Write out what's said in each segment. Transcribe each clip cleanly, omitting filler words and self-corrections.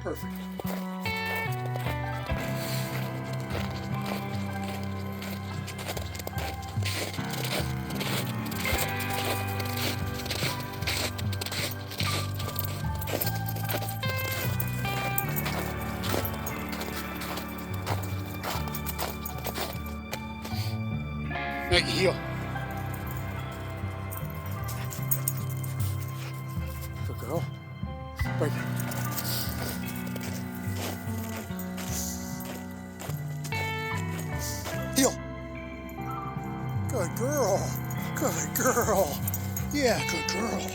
Perfect. Maggie, heel. Good girl. Break it. Heel. Good girl. Good girl. Yeah, good girl.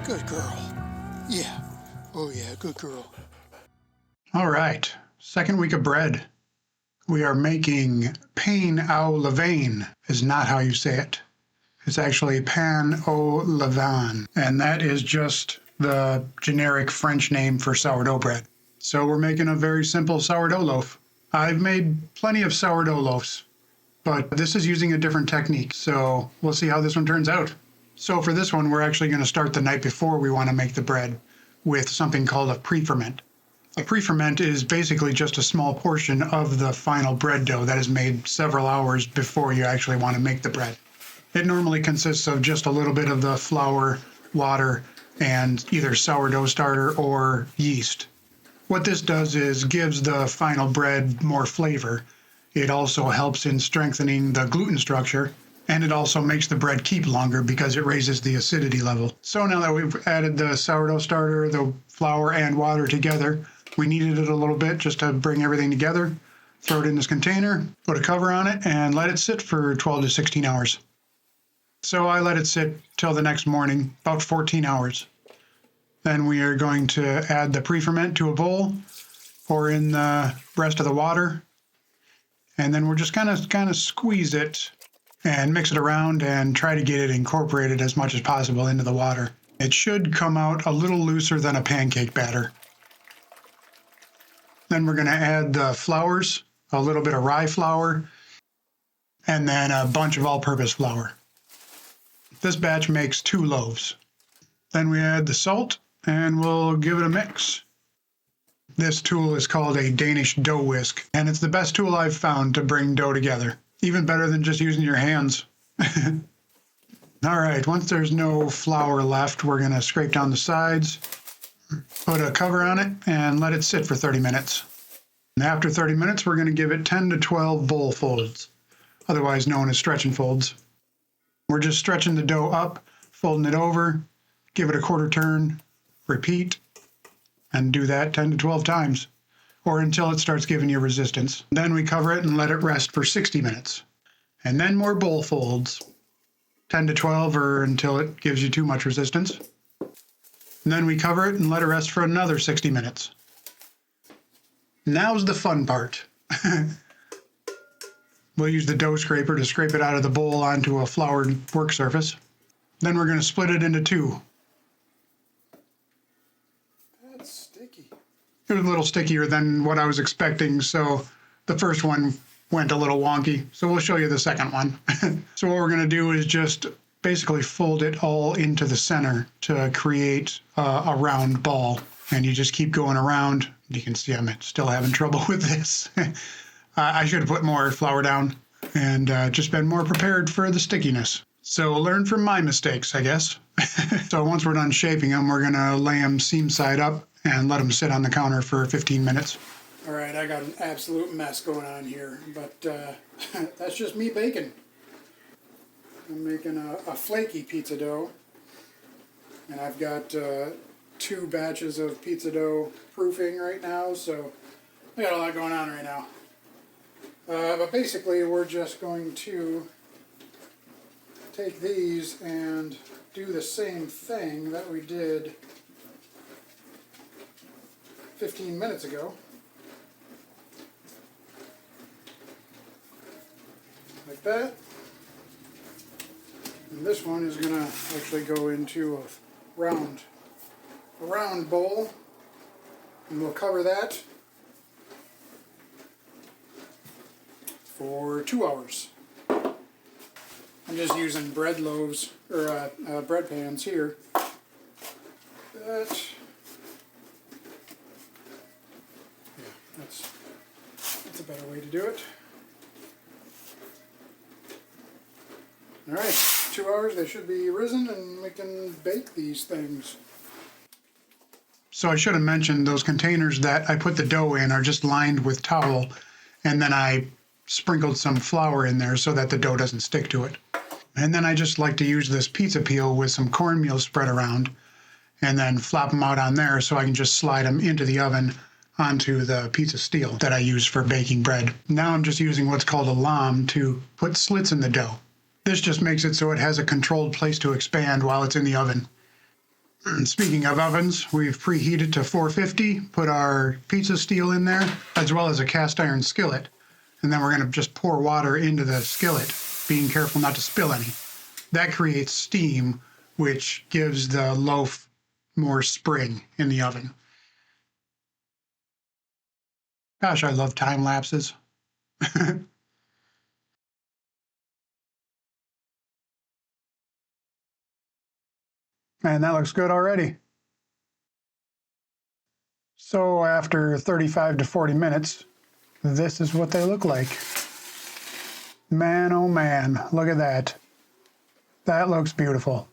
Good girl. Yeah. Oh yeah, good girl. All right. Second week of bread. We are making Pain Au Levain is not how you say it. It's actually Pain Au Levain, and that is just the generic French name for sourdough bread. So we're making a very simple sourdough loaf. I've made plenty of sourdough loaves, but this is using a different technique, so we'll see how this one turns out. So for this one, we're actually going to start the night before we want to make the bread with something called a pre-ferment. A pre-ferment is basically just a small portion of the final bread dough that is made several hours before you actually want to make the bread. It normally consists of just a little bit of the flour, water, and either sourdough starter or yeast. What this does is gives the final bread more flavor. It also helps in strengthening the gluten structure, and it also makes the bread keep longer because it raises the acidity level. So now that we've added the sourdough starter, the flour, and water together, we kneaded it a little bit just to bring everything together. Throw it in this container, put a cover on it, and let it sit for 12 to 16 hours. So I let it sit till the next morning, about 14 hours. Then we are going to add the pre-ferment to a bowl, pour in the rest of the water, and then we're just kind of squeeze it and mix it around and try to get it incorporated as much as possible into the water. It should come out a little looser than a pancake batter. Then we're going to add the flours, a little bit of rye flour, and then a bunch of all-purpose flour. This batch makes 2 loaves. Then we add the salt, and we'll give it a mix. This tool is called a Danish dough whisk, and it's the best tool I've found to bring dough together. Even better than just using your hands. All right, once there's no flour left, we're going to scrape down the sides, put a cover on it, and let it sit for 30 minutes. And after 30 minutes, we're going to give it 10 to 12 bowl folds, otherwise known as stretch and folds. We're just stretching the dough up, folding it over, give it a quarter turn, repeat, and do that 10 to 12 times, or until it starts giving you resistance. Then we cover it and let it rest for 60 minutes. And then more bowl folds, 10 to 12 or until it gives you too much resistance. And then we cover it and let it rest for another 60 minutes. Now's the fun part. We'll use the dough scraper to scrape it out of the bowl onto a floured work surface. Then we're going to split it into 2. That's sticky. It was a little stickier than what I was expecting, so the first one went a little wonky. So we'll show you the second one. So what we're going to do is just basically fold it all into the center to create a round ball. And you just keep going around. You can see I'm still having trouble with this. I should have put more flour down and just been more prepared for the stickiness. So learn from my mistakes, I guess. So once we're done shaping them, we're going to lay them seam side up and let them sit on the counter for 15 minutes. All right, I got an absolute mess going on here, but that's just me baking. I'm making a flaky pizza dough, and I've got 2 batches of pizza dough proofing right now, so I got a lot going on right now. But basically, we're just going to take these and do the same thing that we did 15 minutes ago. Like that. And this one is going to actually go into a round bowl, and we'll cover that for 2 hours. I'm just using bread loaves, or bread pans here. That. better way to do it. All right, 2 hours, they should be risen and we can bake these things. So I should have mentioned those containers that I put the dough in are just lined with towel, and then I sprinkled some flour in there so that the dough doesn't stick to it. And then I just like to use this pizza peel with some cornmeal spread around and then flop them out on there so I can just slide them into the oven onto the pizza steel that I use for baking bread. Now I'm just using what's called a lamb to put slits in the dough. This just makes it so it has a controlled place to expand while it's in the oven. Speaking of ovens, we've preheated to 450, put our pizza steel in there, as well as a cast iron skillet. And then we're going to just pour water into the skillet, being careful not to spill any. That creates steam, which gives the loaf more spring in the oven. Gosh, I love time lapses. Man, that looks good already. So after 35 to 40 minutes, this is what they look like. Man, oh man, look at that. That looks beautiful.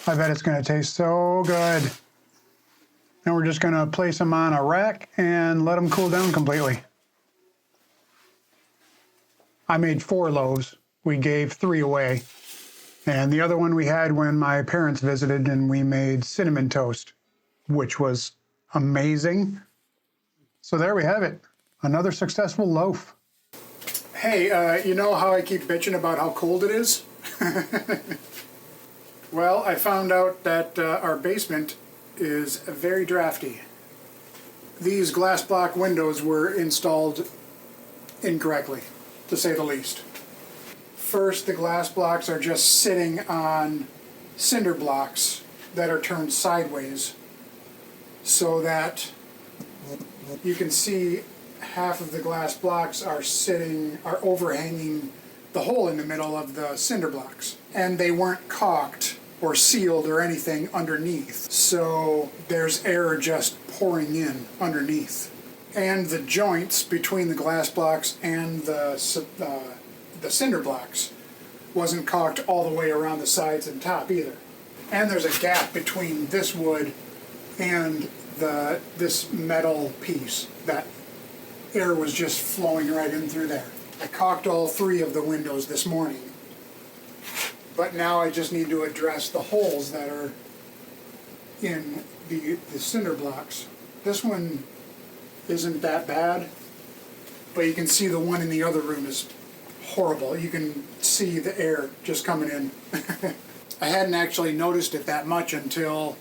I bet it's going to taste so good. And we're just going to place them on a rack and let them cool down completely. I made 4 loaves. We gave 3 away. And the other one we had when my parents visited, and we made cinnamon toast, which was amazing. So there we have it. Another successful loaf. Hey, you know how I keep bitching about how cold it is? Well, I found out that our basement is very drafty. These glass block windows were installed incorrectly, to say the least. First, the glass blocks are just sitting on cinder blocks that are turned sideways so that you can see half of the glass blocks are overhanging the hole in the middle of the cinder blocks. And they weren't caulked or sealed or anything underneath. So there's air just pouring in underneath. And the joints between the glass blocks and the cinder blocks wasn't caulked all the way around the sides and top either. And there's a gap between this wood and this metal piece. That air was just flowing right in through there. I caulked all 3 of the windows this morning. But now I just need to address the holes that are in the cinder blocks. This one isn't that bad, but you can see the one in the other room is horrible. You can see the air just coming in. I hadn't actually noticed it that much until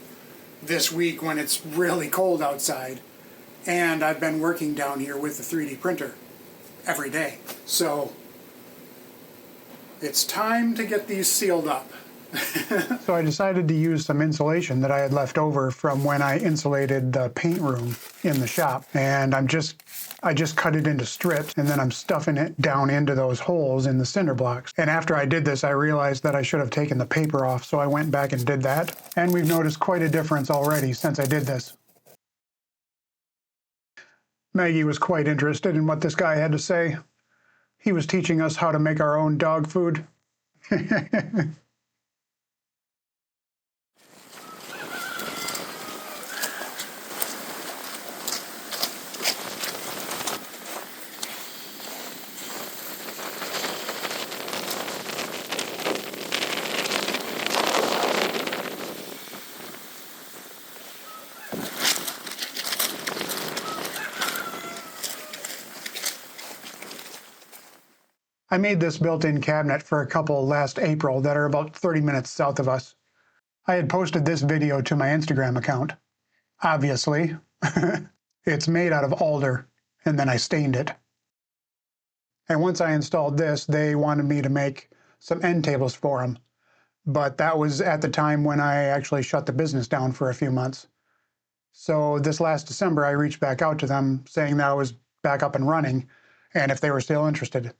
this week when it's really cold outside, and I've been working down here with the 3D printer every day. So it's time to get these sealed up. So I decided to use some insulation that I had left over from when I insulated the paint room in the shop. And I just cut it into strips, and then I'm stuffing it down into those holes in the cinder blocks. And after I did this, I realized that I should have taken the paper off, so I went back and did that. And we've noticed quite a difference already since I did this. Maggie was quite interested in what this guy had to say. He was teaching us how to make our own dog food. I made this built-in cabinet for a couple last April that are about 30 minutes south of us. I had posted this video to my Instagram account. Obviously. It's made out of alder, and then I stained it. And once I installed this, they wanted me to make some end tables for them. But that was at the time when I actually shut the business down for a few months. So this last December, I reached back out to them saying that I was back up and running and if they were still interested.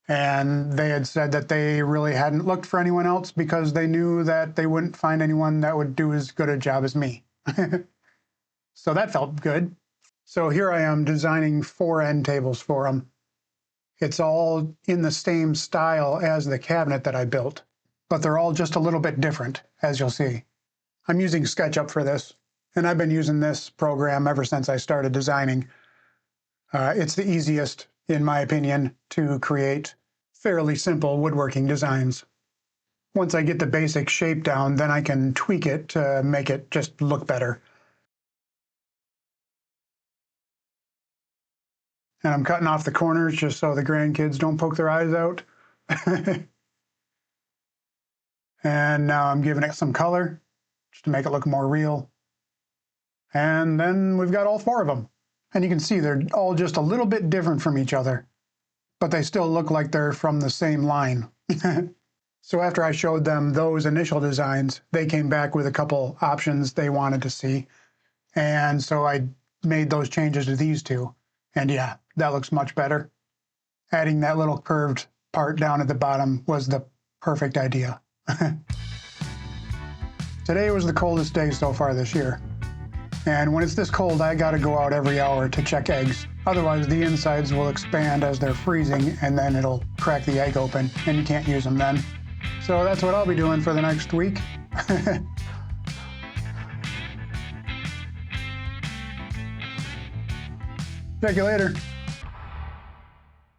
And they had said that they really hadn't looked for anyone else because they knew that they wouldn't find anyone that would do as good a job as me. So that felt good. So here I am designing 4 end tables for them. It's all in the same style as the cabinet that I built, but they're all just a little bit different, as you'll see. I'm using SketchUp for this, and I've been using this program ever since I started designing. It's the easiest, in my opinion, to create fairly simple woodworking designs. Once I get the basic shape down, then I can tweak it to make it just look better. And I'm cutting off the corners just so the grandkids don't poke their eyes out. And now I'm giving it some color just to make it look more real. And then we've got all 4 of them. And you can see they're all just a little bit different from each other, but they still look like they're from the same line. So after I showed them those initial designs, they came back with a couple options they wanted to see. And so I made those changes to these 2. And yeah, that looks much better. Adding that little curved part down at the bottom was the perfect idea. Today was the coldest day so far this year. And when it's this cold, I gotta go out every hour to check eggs. Otherwise, the insides will expand as they're freezing, and then it'll crack the egg open, and you can't use them then. So that's what I'll be doing for the next week. Check you later.